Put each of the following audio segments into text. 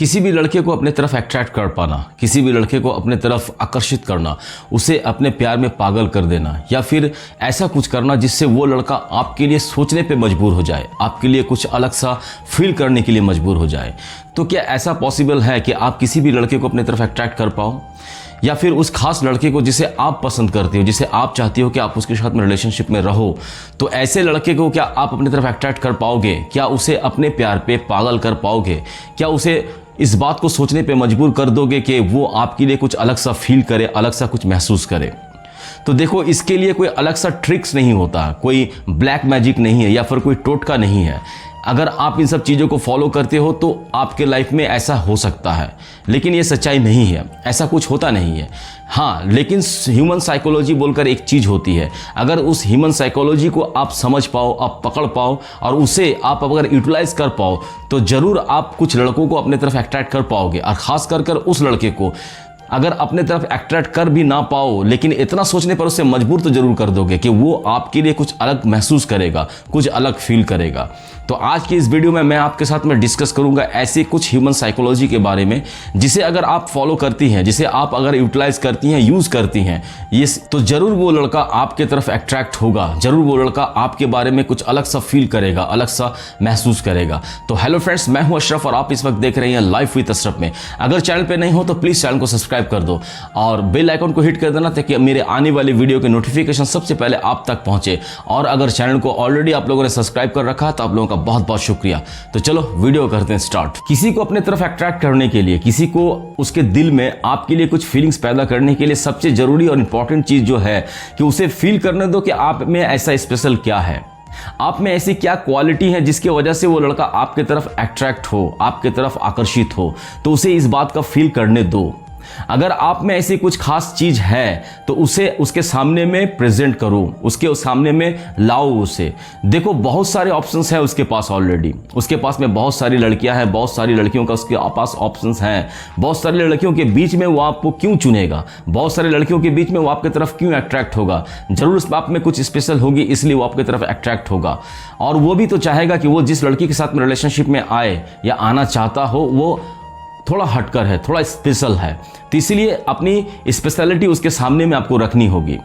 किसी भी लड़के को अपने तरफ अट्रैक्ट कर पाना, किसी भी लड़के को अपने तरफ आकर्षित करना, उसे अपने प्यार में पागल कर देना या फिर ऐसा कुछ करना जिससे वो लड़का आपके लिए सोचने पे मजबूर हो जाए, आपके लिए कुछ अलग सा फील करने के लिए मजबूर हो जाए। तो क्या ऐसा पॉसिबल है कि आप किसी भी लड़के को अपने तरफ अट्रैक्ट कर पाओ, या फिर उस खास लड़के को जिसे आप पसंद करते हो, जिसे आप चाहते हो कि आप उसके साथ में रिलेशनशिप में रहो, तो ऐसे लड़के को क्या आप अपनी तरफ अट्रैक्ट कर पाओगे? क्या उसे अपने प्यार पे पागल कर पाओगे? क्या उसे इस बात को सोचने पे मजबूर कर दोगे कि वो आपके लिए कुछ अलग सा फील करे, अलग सा कुछ महसूस करे? तो देखो, इसके लिए कोई अलग सा ट्रिक्स नहीं होता, कोई ब्लैक मैजिक नहीं है या फिर कोई टोटका नहीं है। अगर आप इन सब चीज़ों को फॉलो करते हो तो आपके लाइफ में ऐसा हो सकता है, लेकिन ये सच्चाई नहीं है, ऐसा कुछ होता नहीं है। हाँ, लेकिन ह्यूमन साइकोलॉजी बोलकर एक चीज़ होती है। अगर उस ह्यूमन साइकोलॉजी को आप समझ पाओ, आप पकड़ पाओ और उसे आप अगर यूटिलाइज कर पाओ, तो ज़रूर आप कुछ लड़कों को अपने तरफ अट्रैक्ट कर पाओगे। और ख़ास कर उस लड़के को अगर अपने तरफ अट्रैक्ट कर भी ना पाओ, लेकिन इतना सोचने पर उससे मजबूर तो जरूर कर दोगे कि वो आपके लिए कुछ अलग महसूस करेगा, कुछ अलग फील करेगा। तो आज की इस वीडियो में मैं आपके साथ में डिस्कस करूंगा ऐसे कुछ ह्यूमन साइकोलॉजी के बारे में, जिसे अगर आप फॉलो करती हैं, जिसे आप अगर यूटिलाइज करती हैं, यूज करती हैं, ये तो जरूर वो लड़का आपके तरफ अट्रैक्ट होगा, जरूर वो लड़का आपके बारे में कुछ अलग सा फील करेगा, अलग सा महसूस करेगा। तो हेलो फ्रेंड्स, मैं हूं अशरफ और आप इस वक्त देख रहे हैं लाइफ विद अशरफ में। अगर चैनल पे नहीं हो तो प्लीज चैनल को सब्सक्राइब कर दो और बेल आइकन को हिट कर देना ताकि मेरे आने वाली वीडियो के नोटिफिकेशन सबसे पहले आप तक पहुंचे। और अगर चैनल को ऑलरेडी आप लोगों ने सब्सक्राइब कर रखा है तो आप लोगों का बहुत बहुत शुक्रिया। तो चलो वीडियो करते हैं स्टार्ट। किसी को अपने तरफ अट्रैक्ट करने के लिए, किसी को उसके दिल में आपके लिए कुछ फीलिंग्स पैदा करने के लिए सबसे जरूरी और इंपॉर्टेंट चीज जो है कि उसे फील करने दो कि आप में ऐसा स्पेशल क्या है, आप में ऐसी क्या क्वालिटी है जिसकी वजह से वो लड़का आपके तरफ अट्रैक्ट हो, आपके तरफ आकर्षित हो। तो उसे इस बात का फील करने दो। अगर आप में ऐसी कुछ खास चीज है तो उसे उसके सामने में प्रेजेंट करो, उसके सामने में लाओ उसे। देखो, बहुत सारे ऑप्शंस है उसके पास ऑलरेडी, उसके पास में बहुत सारी लड़कियां हैं, बहुत सारी लड़कियों का उसके पास ऑप्शंस हैं। बहुत सारी लड़कियों के बीच में वो आपको क्यों चुनेगा, बहुत सारी लड़कियों के बीच में वो आपकी तरफ क्यों अट्रैक्ट होगा? जरूर उस आप में कुछ स्पेशल होगी, इसलिए वो आपकी तरफ अट्रैक्ट होगा। और वो भी तो चाहेगा कि वो जिस लड़की के साथ में रिलेशनशिप में आए या आना चाहता हो, वो थोड़ा हटकर है, थोड़ा स्पेशल है। तो इसलिए अपनी स्पेशलिटी उसके सामने में आपको रखनी होगी।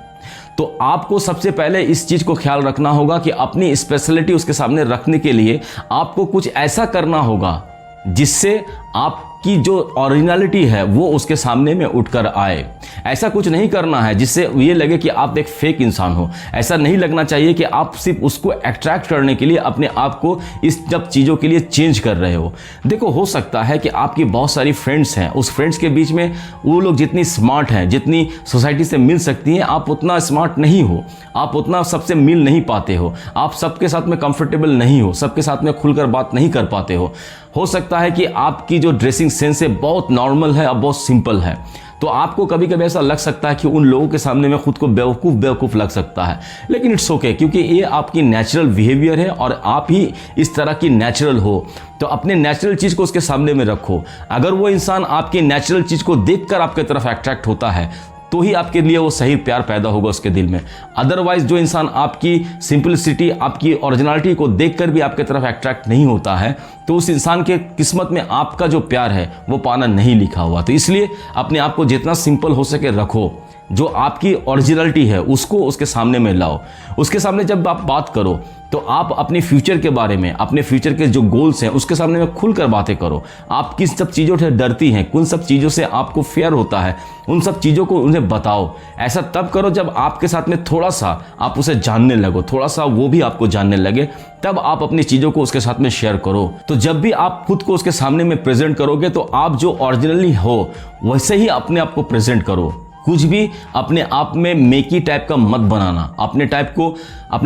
तो आपको सबसे पहले इस चीज को ख्याल रखना होगा कि अपनी स्पेशलिटी उसके सामने रखने के लिए आपको कुछ ऐसा करना होगा जिससे आपकी जो ओरिजिनलिटी है वो उसके सामने में उठकर आए। ऐसा कुछ नहीं करना है जिससे ये लगे कि आप एक फेक इंसान हो। ऐसा नहीं लगना चाहिए कि आप सिर्फ उसको अट्रैक्ट करने के लिए अपने आप को इस सब चीज़ों के लिए चेंज कर रहे हो। देखो, हो सकता है कि आपकी बहुत सारी फ्रेंड्स हैं, उस फ्रेंड्स के बीच में वो लोग जितनी स्मार्ट हैं, जितनी सोसाइटी से मिल सकती हैं, आप उतना स्मार्ट नहीं हो, आप उतना सबसे मिल नहीं पाते हो, आप सबके साथ में कंफर्टेबल नहीं हो, सबके साथ में खुलकर बात नहीं कर पाते हो सकता है कि आपकी जो ड्रेसिंग सेंस है बहुत नॉर्मल है और बहुत सिंपल है। तो आपको कभी कभी ऐसा लग सकता है कि उन लोगों के सामने में खुद को बेवकूफ़ लग सकता है, लेकिन इट्स ओके, क्योंकि ये आपकी नेचुरल बिहेवियर है और आप ही इस तरह की नेचुरल हो। तो अपने नेचुरल चीज़ को उसके सामने में रखो। अगर वो इंसान आपकी नेचुरल चीज़ को देखकर आपके तरफ अट्रैक्ट होता है तो ही आपके लिए वो सही प्यार पैदा होगा उसके दिल में। अदरवाइज जो इंसान आपकी सिंपलिसिटी, आपकी ओरिजिनलिटी को देखकर भी आपके तरफ अट्रैक्ट नहीं होता है, तो उस इंसान के किस्मत में आपका जो प्यार है वो पाना नहीं लिखा हुआ। तो इसलिए अपने आप को जितना सिंपल हो सके रखो, जो आपकी ओरिजिनलिटी है उसको उसके सामने में लाओ। उसके सामने जब आप बात करो तो आप अपने फ्यूचर के बारे में, अपने फ्यूचर के जो गोल्स हैं उसके सामने में खुलकर बातें करो। आप किन सब चीज़ों से डरती हैं, कौन सब चीज़ों से आपको फेयर होता है, उन सब चीज़ों को उन्हें बताओ। ऐसा तब करो जब आपके साथ में थोड़ा सा आप उसे जानने लगो, थोड़ा सा वो भी आपको जानने लगे, तब आप अपनी चीज़ों को उसके साथ में शेयर करो। तो जब भी आप खुद को उसके सामने में प्रेजेंट करोगे तो आप जो ओरिजिनली हो वैसे ही अपने आप को प्रेजेंट करो। कुछ भी अपने आप में मेकी टाइप का मत बनाना, अपने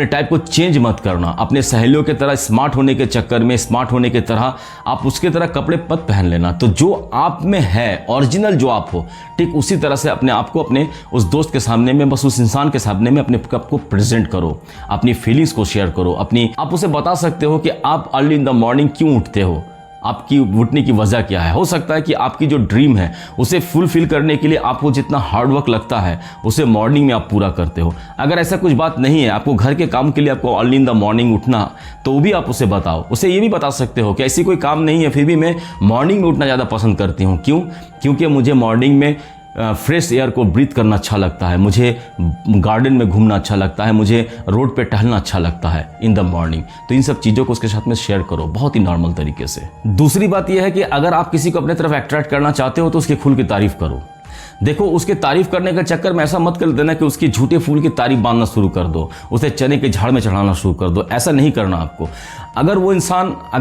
टाइप को चेंज मत करना। अपने सहेलियों के तरह स्मार्ट होने के चक्कर में, स्मार्ट होने की तरह आप उसके तरह कपड़े मत पहन लेना। तो जो आप में है, ओरिजिनल जो आप हो, ठीक उसी तरह से अपने आप को अपने उस दोस्त के सामने में, बस उस इंसान के सामने में अपने आप को प्रेजेंट करो, अपनी फीलिंग्स को शेयर करो। आप उसे बता सकते हो कि आप अर्ली इन द मॉर्निंग क्यों उठते हो, आपकी उठने की वजह क्या है। हो सकता है कि आपकी जो ड्रीम है उसे फुलफिल करने के लिए आपको जितना हार्डवर्क लगता है उसे मॉर्निंग में आप पूरा करते हो। अगर ऐसा कुछ बात नहीं है, आपको घर के काम के लिए आपको अर्ली इन द मॉर्निंग उठना, तो वो भी आप उसे बताओ। उसे ये भी बता सकते हो कि ऐसी कोई काम नहीं है, फिर भी मैं मॉर्निंग में उठना ज़्यादा पसंद करती हूँ। क्यों? क्योंकि मुझे मॉर्निंग में फ्रेश एयर को ब्रीथ करना अच्छा लगता है, मुझे गार्डन में घूमना अच्छा लगता है, मुझे रोड पे टहलना अच्छा लगता है इन द मॉर्निंग। तो इन सब चीज़ों को उसके साथ में शेयर करो बहुत ही नॉर्मल तरीके से। दूसरी बात यह है कि अगर आप किसी को अपने तरफ अट्रैक्ट करना चाहते हो तो उसकी खुल की तारीफ करो। देखो, उसके तारीफ करने के चक्कर में ऐसा मत कर देना कि उसकी झूठे फूल की तारीफ बांधना शुरू कर दो, उसे चने के झाड़ में चढ़ाना शुरू कर दो। ऐसा नहीं करना आपको। अगर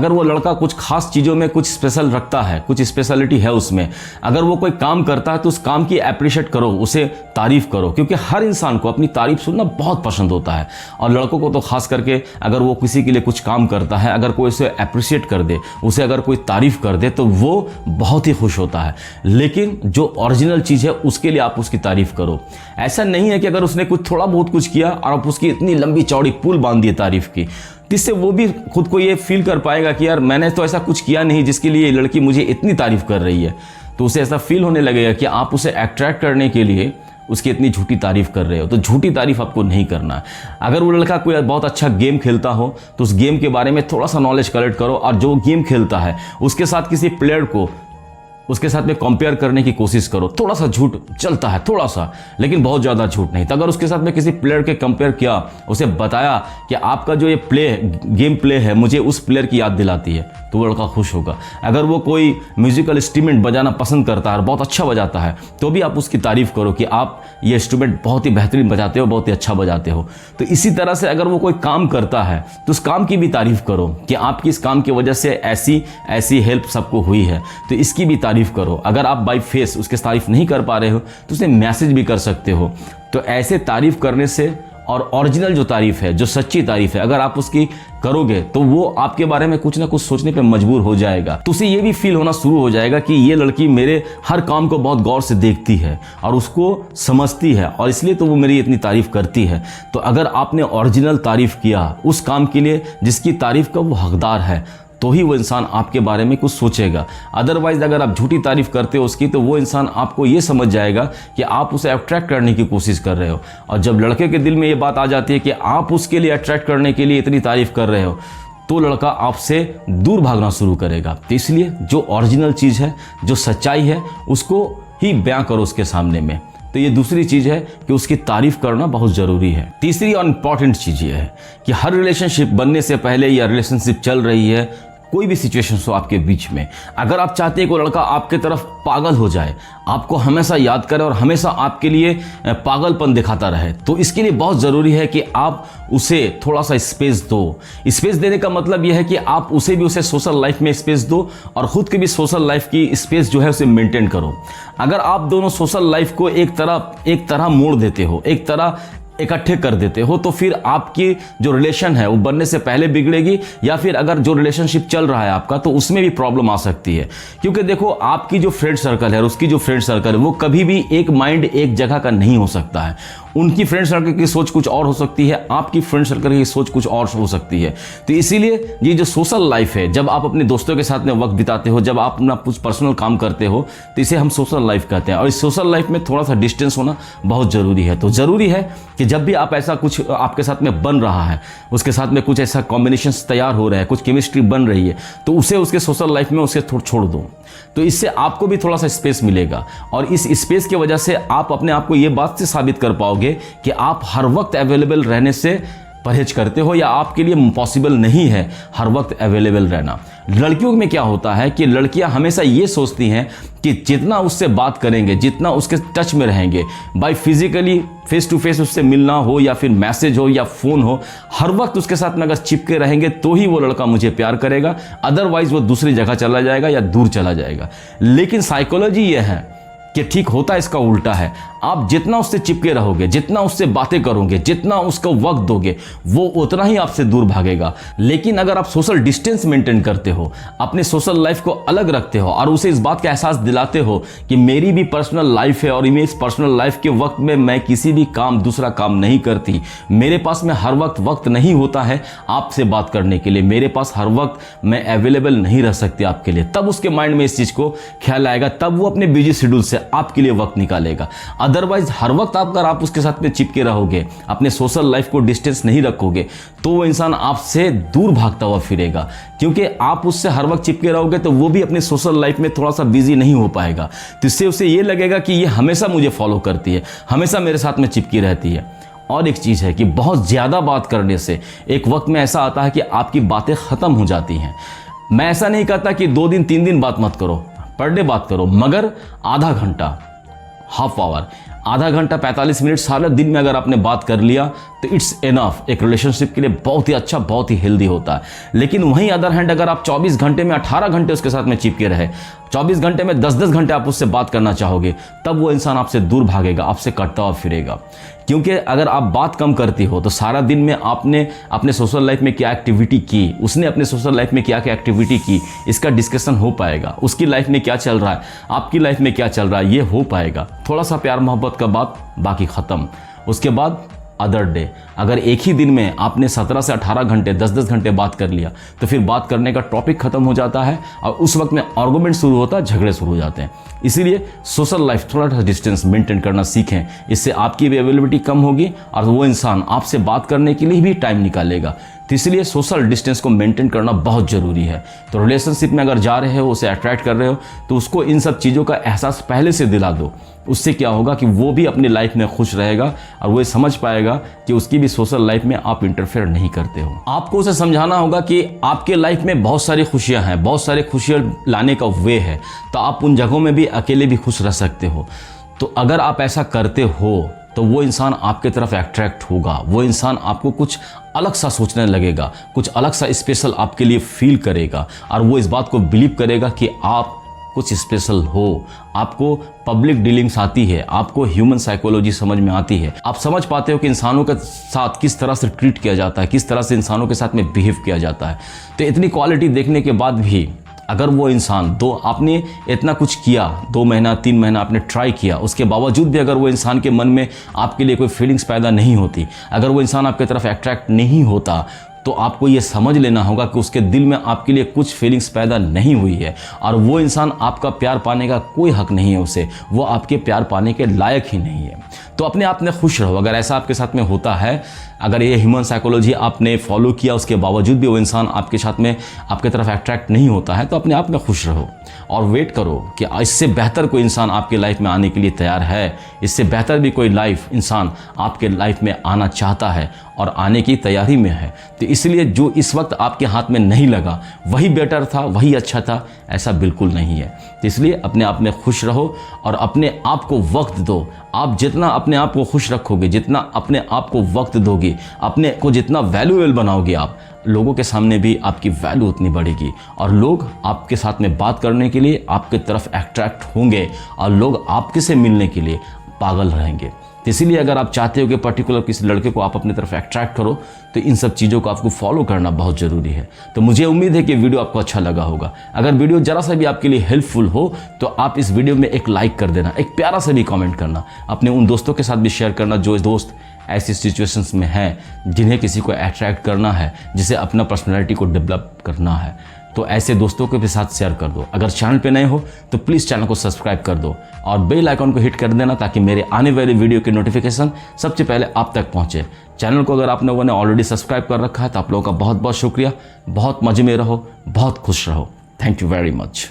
वो लड़का कुछ खास चीज़ों में कुछ स्पेशल रखता है, कुछ स्पेशलिटी है उसमें, अगर वो कोई काम करता है तो उस काम की अप्रिशिएट करो, उसे तारीफ करो। क्योंकि हर इंसान को अपनी तारीफ सुनना बहुत पसंद होता है, और लड़कों को तो खास करके अगर वो किसी के लिए कुछ काम करता है, अगर कोई उसे अप्रिशिएट कर दे, उसे अगर कोई तारीफ कर दे तो वो बहुत ही खुश होता है। लेकिन जो ओरिजिनल चीज़ है उसके लिए आप उसकी तारीफ करो। ऐसा नहीं है कि अगर उसने कुछ थोड़ा बहुत कुछ किया और आप उसकी इतनी लंबी चौड़ी पुल बांध दिए तारीफ की, जिससे वो भी खुद को ये फील कर पाएगा कि यार मैंने तो ऐसा कुछ किया नहीं जिसके लिए ये लड़की मुझे इतनी तारीफ कर रही है। तो उसे ऐसा फील होने लगेगा कि आप उसे अट्रैक्ट करने के लिए उसकी इतनी झूठी तारीफ कर रहे हो। तो झूठी तारीफ आपको नहीं करना है। अगर वो लड़का कोई बहुत अच्छा गेम खेलता हो तो उस गेम के बारे में थोड़ा सा नॉलेज कलेक्ट करो, और जो गेम खेलता है उसके साथ किसी प्लेयर को उसके साथ में कंपेयर करने की कोशिश करो। थोड़ा सा झूठ चलता है, थोड़ा सा, लेकिन बहुत ज़्यादा झूठ नहीं। तो अगर उसके साथ में किसी प्लेयर के कंपेयर किया, उसे बताया कि आपका जो ये गेम प्ले है मुझे उस प्लेयर की याद दिलाती है, तो वो लड़का खुश होगा। अगर वो कोई म्यूजिकल इंस्ट्रूमेंट बजाना पसंद करता है और बहुत अच्छा बजाता है, तो भी आप उसकी तारीफ करो कि आप ये इंस्ट्रूमेंट बहुत ही बेहतरीन बजाते हो, बहुत ही अच्छा बजाते हो। तो इसी तरह से अगर वो कोई काम करता है तो उस काम की भी तारीफ करो कि आपकी इस काम की वजह से ऐसी हेल्प सबको हुई है, तो इसकी भी तारीफ करो। अगर आप बाय फेस उसके तारीफ नहीं कर पा रहे हो तो उसे मैसेज भी कर सकते हो। तो ऐसे तारीफ करने से, और ओरिजिनल जो तारीफ है, जो सच्ची तारीफ है, अगर आप उसकी करोगे तो वो आपके बारे में कुछ ना कुछ सोचने पे मजबूर हो जाएगा। तो उसे ये भी फील होना शुरू हो जाएगा कि ये लड़की मेरे हर काम को बहुत गौर से देखती है और उसको समझती है, और इसलिए तो वो मेरी इतनी तारीफ करती है। तो अगर आपने ओरिजिनल तारीफ किया उस काम के लिए जिसकी तारीफ का वो हकदार है, तो ही वो इंसान आपके बारे में कुछ सोचेगा। अदरवाइज अगर आप झूठी तारीफ करते हो उसकी, तो वो इंसान आपको ये समझ जाएगा कि आप उसे अट्रैक्ट करने की कोशिश कर रहे हो। और जब लड़के के दिल में ये बात आ जाती है कि आप उसके लिए अट्रैक्ट करने के लिए इतनी तारीफ कर रहे हो, तो लड़का आपसे दूर भागना शुरू करेगा। तो इसलिए जो ओरिजिनल चीज़ है, जो सच्चाई है, उसको ही बयां करो उसके सामने में। तो ये दूसरी चीज़ है कि उसकी तारीफ करना बहुत ज़रूरी है। तीसरी और इम्पॉर्टेंट चीज़ ये है कि हर रिलेशनशिप बनने से पहले या रिलेशनशिप चल रही है, कोई भी सिचुएशन हो आपके बीच में, अगर आप चाहते हैं कि वो लड़का आपके तरफ पागल हो जाए, आपको हमेशा याद करे और हमेशा आपके लिए पागलपन दिखाता रहे, तो इसके लिए बहुत ज़रूरी है कि आप उसे थोड़ा सा स्पेस दो। स्पेस देने का मतलब यह है कि आप उसे सोशल लाइफ में स्पेस दो और ख़ुद की भी सोशल लाइफ की स्पेस जो है उसे मेंटेन करो। अगर आप दोनों सोशल लाइफ को एक तरह मोड़ देते हो, एक तरह इकट्ठे कर देते हो, तो फिर आपकी जो रिलेशन है वो बनने से पहले बिगड़ेगी, या फिर अगर जो रिलेशनशिप चल रहा है आपका तो उसमें भी प्रॉब्लम आ सकती है। क्योंकि देखो, आपकी जो फ्रेंड सर्कल है और उसकी जो फ्रेंड सर्कल है वो कभी भी एक माइंड एक जगह का नहीं हो सकता है। उनकी फ्रेंड सर्कल की सोच कुछ और हो सकती है, आपकी फ्रेंड सर्कल की सोच कुछ और हो सकती है। तो इसीलिए ये जो सोशल लाइफ है, जब आप अपने दोस्तों के साथ में वक्त बिताते हो, जब आप अपना कुछ पर्सनल काम करते हो, तो इसे हम सोशल लाइफ कहते हैं। और इस सोशल लाइफ में थोड़ा सा डिस्टेंस होना बहुत ज़रूरी है। तो ज़रूरी है कि जब भी आप ऐसा कुछ आपके साथ में बन रहा है, उसके साथ में कुछ ऐसा कॉम्बिनेशन तैयार हो रहा है, कुछ केमिस्ट्री बन रही है, तो उसे उसके सोशल लाइफ में उसे छोड़ दो। तो इससे आपको भी थोड़ा सा स्पेस मिलेगा, और इस स्पेस की वजह से आप अपने आप को ये बात से साबित कर पाओगे कि आप हर वक्त अवेलेबल रहने से परहेज करते हो, या आपके लिए पॉसिबल नहीं है हर वक्त अवेलेबल रहना। लड़कियों में क्या होता है कि लड़कियां हमेशा ये सोचती हैं कि जितना उससे बात करेंगे, जितना उसके टच में रहेंगे, by physically face to face उससे मिलना हो या फिर मैसेज हो या फ़ोन हो, हर वक्त उसके साथ में अगर चिपके रहेंगे तो ही वो लड़का मुझे प्यार करेगा, अदरवाइज वो दूसरी जगह चला जाएगा या दूर चला जाएगा। लेकिन साइकोलॉजी ये है कि ठीक होता इसका उल्टा है। आप जितना उससे चिपके रहोगे, जितना उससे बातें करोगे, जितना उसको वक्त दोगे, वो उतना ही आपसे दूर भागेगा। लेकिन अगर आप सोशल डिस्टेंस मेंटेन करते हो, अपने सोशल लाइफ को अलग रखते हो और उसे इस बात का एहसास दिलाते हो कि मेरी भी पर्सनल लाइफ है और इस पर्सनल लाइफ के वक्त में मैं किसी भी दूसरा काम नहीं करती, मेरे पास में हर वक्त नहीं होता है आपसे बात करने के लिए, मेरे पास हर वक्त मैं अवेलेबल नहीं रह सकती आपके लिए, तब उसके माइंड में इस चीज को ख्याल आएगा, तब वो अपने बिजी शेड्यूल से आपके लिए वक्त निकालेगा। अदरवाइज हर वक्त अगर आप उसके साथ में चिपके रहोगे, अपने सोशल लाइफ को डिस्टेंस नहीं रखोगे, तो वो इंसान आपसे दूर भागता हुआ फिरेगा। क्योंकि आप उससे हर वक्त चिपके रहोगे तो वो भी अपने सोशल लाइफ में थोड़ा सा बिजी नहीं हो पाएगा, तो इससे उसे ये लगेगा कि ये हमेशा मुझे फॉलो करती है, हमेशा मेरे साथ में चिपकी रहती है। और एक चीज़ है कि बहुत ज़्यादा बात करने से एक वक्त में ऐसा आता है कि आपकी बातें ख़त्म हो जाती हैं। मैं ऐसा नहीं कहता कि 2 दिन 3 दिन बात मत करो, पर डे बात करो, मगर आधा घंटा, हाफ आवर, आधा घंटा 45 मिनट सारे दिन में अगर आपने बात कर लिया तो इट्स एनफ, एक रिलेशनशिप के लिए बहुत ही अच्छा, बहुत ही हेल्दी होता है। लेकिन वहीं अदर हैंड अगर आप 24 घंटे में 18 घंटे उसके साथ में चिपके रहे, 24 घंटे में 10-10 घंटे आप उससे बात करना चाहोगे, तब वो इंसान आपसे दूर भागेगा, आपसे कटता हुआ फिरेगा। क्योंकि अगर आप बात कम करती हो तो सारा दिन में आपने अपने सोशल लाइफ में क्या एक्टिविटी की, उसने अपने सोशल लाइफ में क्या क्या एक्टिविटी की, इसका डिस्कशन हो पाएगा। उसकी लाइफ में क्या चल रहा है, आपकी लाइफ में क्या चल रहा है, ये हो पाएगा। थोड़ा सा प्यार मोहब्बत का बात, बाकी ख़त्म। उसके बाद अदर डे, अगर एक ही दिन में आपने 17 से 18 घंटे 10-10 घंटे बात कर लिया तो फिर बात करने का टॉपिक खत्म हो जाता है और उस वक्त में आर्गुमेंट शुरू होता है, झगड़े शुरू हो जाते हैं। इसीलिए सोशल लाइफ थोड़ा सा डिस्टेंस मेंटेन करना सीखें, इससे आपकी भी अवेलेबिलिटी कम होगी और वो इंसान आपसे बात करने के लिए भी टाइम निकालेगा। तो इसलिए सोशल डिस्टेंस को मेंटेन करना बहुत ज़रूरी है। तो रिलेशनशिप में अगर जा रहे हो, उसे अट्रैक्ट कर रहे हो, तो उसको इन सब चीज़ों का एहसास पहले से दिला दो। उससे क्या होगा कि वो भी अपनी लाइफ में खुश रहेगा और वो समझ पाएगा कि उसकी भी सोशल लाइफ में आप इंटरफेयर नहीं करते हो। आपको उसे समझाना होगा कि आपके लाइफ में बहुत सारी खुशियां हैं, बहुत सारी खुशियां लाने का वे है, तो आप उन जगहों में भी अकेले भी खुश रह सकते हो। तो अगर आप ऐसा करते हो तो वो इंसान आपके तरफ अट्रैक्ट होगा, वो इंसान आपको कुछ अलग सा सोचने लगेगा, कुछ अलग सा स्पेशल आपके लिए फील करेगा और वो इस बात को बिलीव करेगा कि आप कुछ स्पेशल हो। आपको पब्लिक डीलिंग्स आती है, आपको ह्यूमन साइकोलॉजी समझ में आती है, आप समझ पाते हो कि इंसानों के साथ किस तरह से ट्रीट किया जाता है, किस तरह से इंसानों के साथ में बिहेव किया जाता है। तो इतनी क्वालिटी देखने के बाद भी अगर वो इंसान आपने इतना कुछ किया, 2 महीना 3 महीना आपने ट्राई किया, उसके बावजूद भी अगर वो इंसान के मन में आपके लिए कोई फीलिंग्स पैदा नहीं होती, अगर वो इंसान आपकी तरफ अट्रैक्ट नहीं होता, तो आपको ये समझ लेना होगा कि उसके दिल में आपके लिए कुछ फीलिंग्स पैदा नहीं हुई है और वो इंसान आपका प्यार पाने का कोई हक नहीं है उसे, वो आपके प्यार पाने के लायक ही नहीं है। तो अपने आप में खुश रहो। अगर ऐसा आपके साथ में होता है, अगर ये ह्यूमन साइकोलॉजी आपने फॉलो किया, उसके बावजूद भी वो इंसान आपके साथ में आपके तरफ अट्रैक्ट नहीं होता है, तो अपने आप में खुश रहो और वेट करो कि इससे बेहतर कोई इंसान आपके लाइफ में आने के लिए तैयार है, इससे बेहतर भी कोई इंसान आपके लाइफ में आना चाहता है और आने की तैयारी में है। तो इसलिए जो इस वक्त आपके हाथ में नहीं लगा वही बेटर था, वही अच्छा था, ऐसा बिल्कुल नहीं है। तो इसलिए अपने आप में खुश रहो और अपने आप को वक्त दो। आप जितना अपने आप को खुश रखोगे, जितना अपने आप को वक्त दोगे, अपने को जितना वैल्यूएबल बनाओगे, आप लोगों के सामने भी आपकी वैल्यू उतनी बढ़ेगी और लोग आपके साथ में बात करने के लिए आपके तरफ अट्रैक्ट होंगे और लोग आपके से मिलने के लिए पागल रहेंगे। तो इसीलिए अगर आप चाहते हो कि पर्टिकुलर किसी लड़के को आप अपनी तरफ अट्रैक्ट करो, तो इन सब चीज़ों को आपको फॉलो करना बहुत ज़रूरी है। तो मुझे उम्मीद है कि वीडियो आपको अच्छा लगा होगा। अगर वीडियो ज़रा सा भी आपके लिए हेल्पफुल हो तो आप इस वीडियो में एक लाइक कर देना, एक प्यारा सा भी कमेंट करना, अपने उन दोस्तों के साथ भी शेयर करना जो दोस्त ऐसी सिचुएशंस में हैं जिन्हें किसी को अट्रैक्ट करना है, जिसे अपना पर्सनैलिटी को डेवलप करना है। तो ऐसे दोस्तों के भी साथ शेयर कर दो। अगर चैनल पे नए हो तो प्लीज़ चैनल को सब्सक्राइब कर दो और बेल आइकन को हिट कर देना ताकि मेरे आने वाले वीडियो के नोटिफिकेशन सबसे पहले आप तक पहुंचे। चैनल को अगर आप लोगों ने ऑलरेडी सब्सक्राइब कर रखा है तो आप लोगों का बहुत बहुत शुक्रिया। बहुत मजे में रहो, बहुत खुश रहो। Thank you very much.